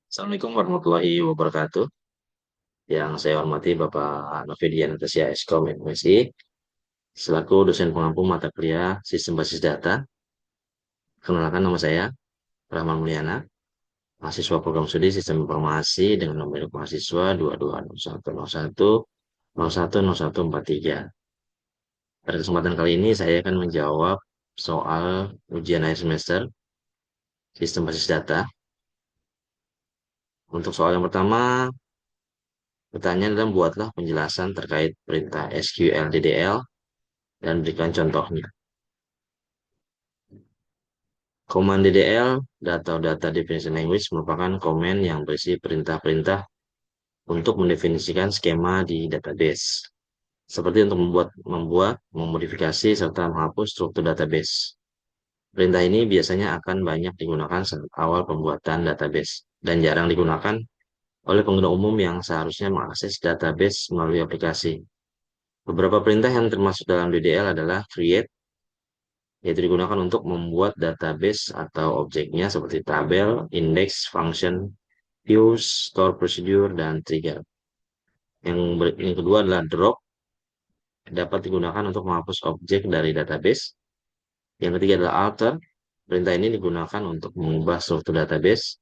Assalamualaikum warahmatullahi wabarakatuh. Yang saya hormati Bapak Novidian Natasya Eskom MSI, selaku dosen pengampu mata kuliah Sistem Basis Data. Kenalkan nama saya, Rahman Mulyana, mahasiswa program studi Sistem Informasi dengan nomor mahasiswa 220101010143. Pada kesempatan kali ini saya akan menjawab soal ujian akhir semester Sistem Basis Data. Untuk soal yang pertama, pertanyaan adalah buatlah penjelasan terkait perintah SQL DDL dan berikan contohnya. Command DDL, Data Data Definition Language, merupakan komen yang berisi perintah-perintah untuk mendefinisikan skema di database, seperti untuk membuat, memodifikasi, serta menghapus struktur database. Perintah ini biasanya akan banyak digunakan saat awal pembuatan database, dan jarang digunakan oleh pengguna umum yang seharusnya mengakses database melalui aplikasi. Beberapa perintah yang termasuk dalam DDL adalah create, yaitu digunakan untuk membuat database atau objeknya seperti tabel, index, function, views, store procedure, dan trigger. Yang kedua adalah drop, dapat digunakan untuk menghapus objek dari database. Yang ketiga adalah alter, perintah ini digunakan untuk mengubah struktur database.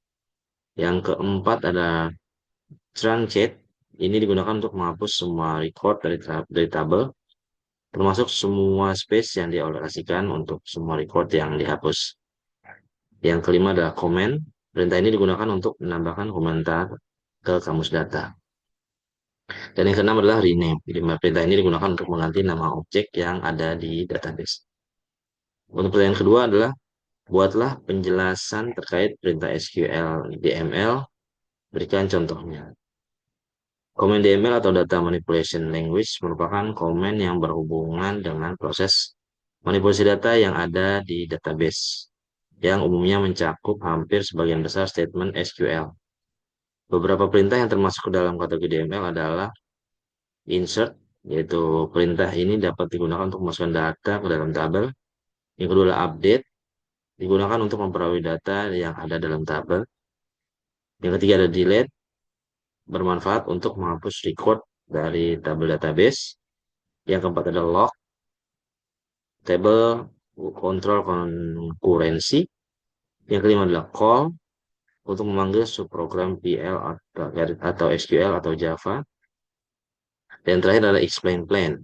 Yang keempat adalah truncate, ini digunakan untuk menghapus semua record dari tabel, termasuk semua space yang dialokasikan untuk semua record yang dihapus. Yang kelima adalah comment. Perintah ini digunakan untuk menambahkan komentar ke kamus data. Dan yang keenam adalah rename. Jadi perintah ini digunakan untuk mengganti nama objek yang ada di database. Untuk pertanyaan kedua adalah buatlah penjelasan terkait perintah SQL DML. Berikan contohnya. Komen DML atau Data Manipulation Language merupakan komen yang berhubungan dengan proses manipulasi data yang ada di database, yang umumnya mencakup hampir sebagian besar statement SQL. Beberapa perintah yang termasuk ke dalam kategori DML adalah insert, yaitu perintah ini dapat digunakan untuk memasukkan data ke dalam tabel. Yang kedua adalah update, digunakan untuk memperoleh data yang ada dalam tabel. Yang ketiga ada delete, bermanfaat untuk menghapus record dari tabel database. Yang keempat ada log, table control konkurensi. Yang kelima adalah call, untuk memanggil subprogram PL atau SQL atau Java. Dan terakhir adalah explain plan.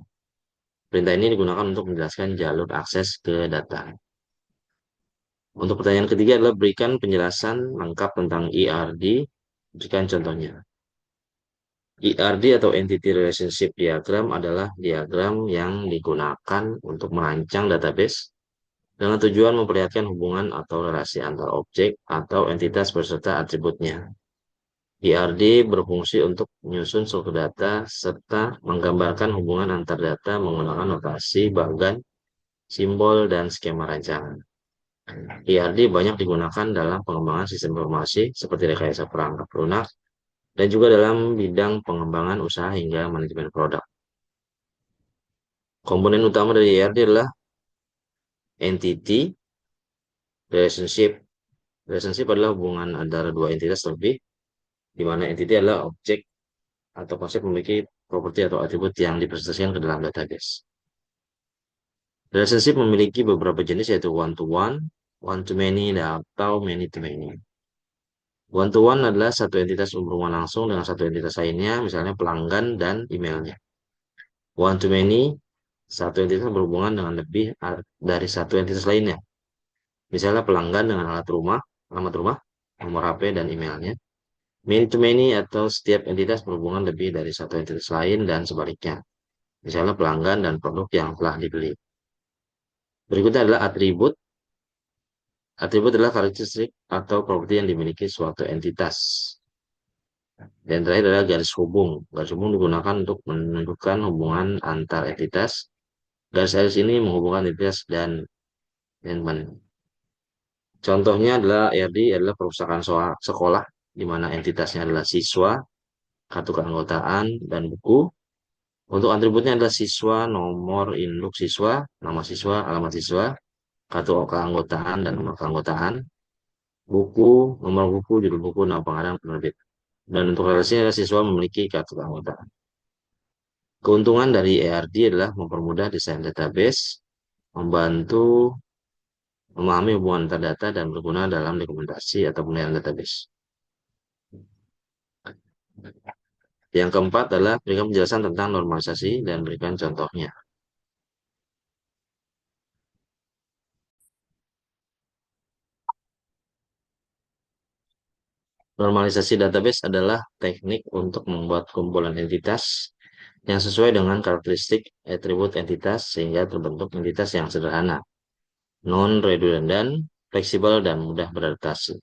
Perintah ini digunakan untuk menjelaskan jalur akses ke data. Untuk pertanyaan ketiga adalah berikan penjelasan lengkap tentang ERD. Berikan contohnya. ERD atau Entity Relationship Diagram adalah diagram yang digunakan untuk merancang database dengan tujuan memperlihatkan hubungan atau relasi antar objek atau entitas beserta atributnya. ERD berfungsi untuk menyusun struktur data serta menggambarkan hubungan antar data menggunakan notasi, bagan, simbol, dan skema rancangan. ERD banyak digunakan dalam pengembangan sistem informasi seperti rekayasa perangkap lunak dan juga dalam bidang pengembangan usaha hingga manajemen produk. Komponen utama dari ERD adalah entity relationship. Relationship adalah hubungan antara dua entitas lebih, di mana entity adalah objek atau konsep memiliki properti atau atribut yang dipresentasikan ke dalam database. Relationship memiliki beberapa jenis yaitu one-to-one, one-to-many, atau many-to-many. One-to-one adalah satu entitas berhubungan langsung dengan satu entitas lainnya, misalnya pelanggan dan emailnya. One-to-many, satu entitas berhubungan dengan lebih dari satu entitas lainnya. Misalnya pelanggan dengan alamat rumah, nomor HP, dan emailnya. Many-to-many atau setiap entitas berhubungan lebih dari satu entitas lain dan sebaliknya. Misalnya pelanggan dan produk yang telah dibeli. Berikutnya adalah atribut. Atribut adalah karakteristik atau properti yang dimiliki suatu entitas. Dan terakhir adalah garis hubung. Garis hubung digunakan untuk menunjukkan hubungan antar entitas. Garis-garis ini menghubungkan entitas dan elemen. Contohnya adalah RD adalah perpustakaan sekolah, di mana entitasnya adalah siswa, kartu keanggotaan, dan buku. Untuk atributnya adalah siswa, nomor induk siswa, nama siswa, alamat siswa, kartu keanggotaan, dan nomor keanggotaan. buku, nomor buku, judul buku, nama pengarang, penerbit. Dan untuk relasinya, siswa memiliki kartu keanggotaan. Keuntungan dari ERD adalah mempermudah desain database, membantu memahami hubungan antar data, dan berguna dalam dokumentasi atau penilaian database. Yang keempat adalah berikan penjelasan tentang normalisasi dan berikan contohnya. Normalisasi database adalah teknik untuk membuat kumpulan entitas yang sesuai dengan karakteristik atribut entitas sehingga terbentuk entitas yang sederhana, non-redundant, fleksibel, dan mudah beradaptasi.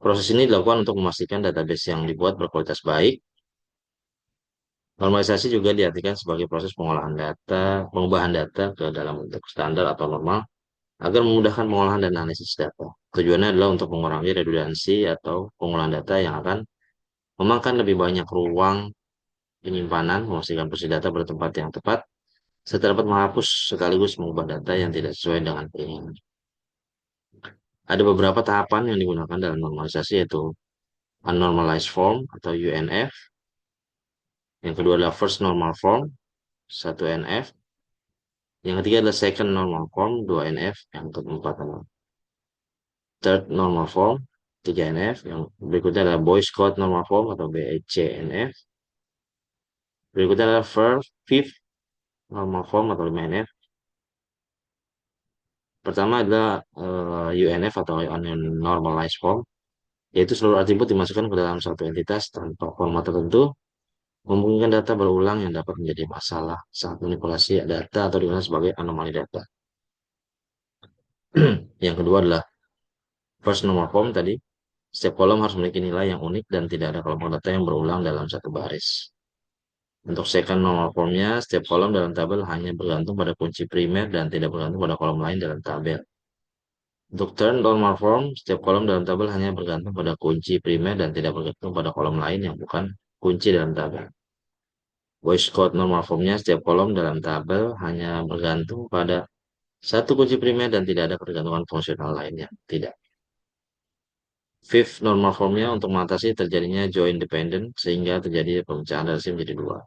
Proses ini dilakukan untuk memastikan database yang dibuat berkualitas baik. Normalisasi juga diartikan sebagai proses pengolahan data, pengubahan data ke dalam bentuk standar atau normal agar memudahkan pengolahan dan analisis data. Tujuannya adalah untuk mengurangi redundansi atau pengolahan data yang akan memakan lebih banyak ruang penyimpanan, memastikan posisi data bertempat yang tepat, serta dapat menghapus sekaligus mengubah data yang tidak sesuai dengan keinginan. Ada beberapa tahapan yang digunakan dalam normalisasi yaitu Unnormalized Form atau UNF, yang kedua adalah First Normal Form, 1NF, yang ketiga adalah Second Normal Form, 2NF, yang keempat adalah Third Normal Form, 3NF, yang berikutnya adalah Boyce Codd Normal Form atau BCNF, berikutnya adalah Fifth Normal Form atau 5NF. Pertama adalah UNF atau Unnormalized Form, yaitu seluruh atribut dimasukkan ke dalam satu entitas tanpa format tertentu, memungkinkan data berulang yang dapat menjadi masalah saat manipulasi data atau dikenal sebagai anomali data. Yang kedua adalah first normal form tadi. Setiap kolom harus memiliki nilai yang unik dan tidak ada kelompok data yang berulang dalam satu baris. Untuk second normal formnya, setiap kolom dalam tabel hanya bergantung pada kunci primer dan tidak bergantung pada kolom lain dalam tabel. Untuk third normal form, setiap kolom dalam tabel hanya bergantung pada kunci primer dan tidak bergantung pada kolom lain yang bukan kunci dalam tabel. Voice code normal formnya, setiap kolom dalam tabel hanya bergantung pada satu kunci primer dan tidak ada ketergantungan fungsional lainnya. Tidak. Fifth normal formnya untuk mengatasi terjadinya join dependent sehingga terjadi pemecahan relasi menjadi dua.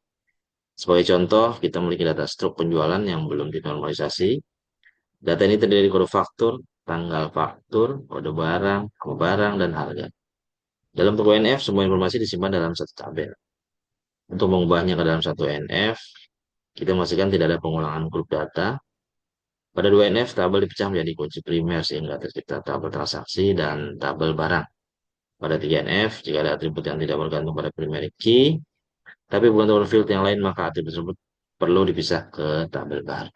Sebagai contoh, kita memiliki data struk penjualan yang belum dinormalisasi. Data ini terdiri dari kode faktur, tanggal faktur, kode barang, nama barang, dan harga. Dalam toko NF, semua informasi disimpan dalam satu tabel. Untuk mengubahnya ke dalam satu NF, kita memastikan tidak ada pengulangan grup data. Pada dua NF, tabel dipecah menjadi kunci primer sehingga tercipta tabel transaksi dan tabel barang. Pada 3NF, jika ada atribut yang tidak bergantung pada primary key, tapi bergantung pada field yang lain, maka atribut tersebut perlu dipisah ke tabel barang.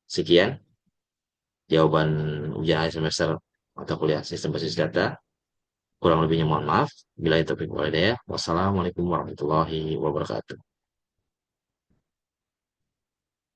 Sekian jawaban ujian akhir semester atau kuliah sistem basis data. Kurang lebihnya mohon maaf. Bila itu topik ya. Wassalamualaikum warahmatullahi wabarakatuh.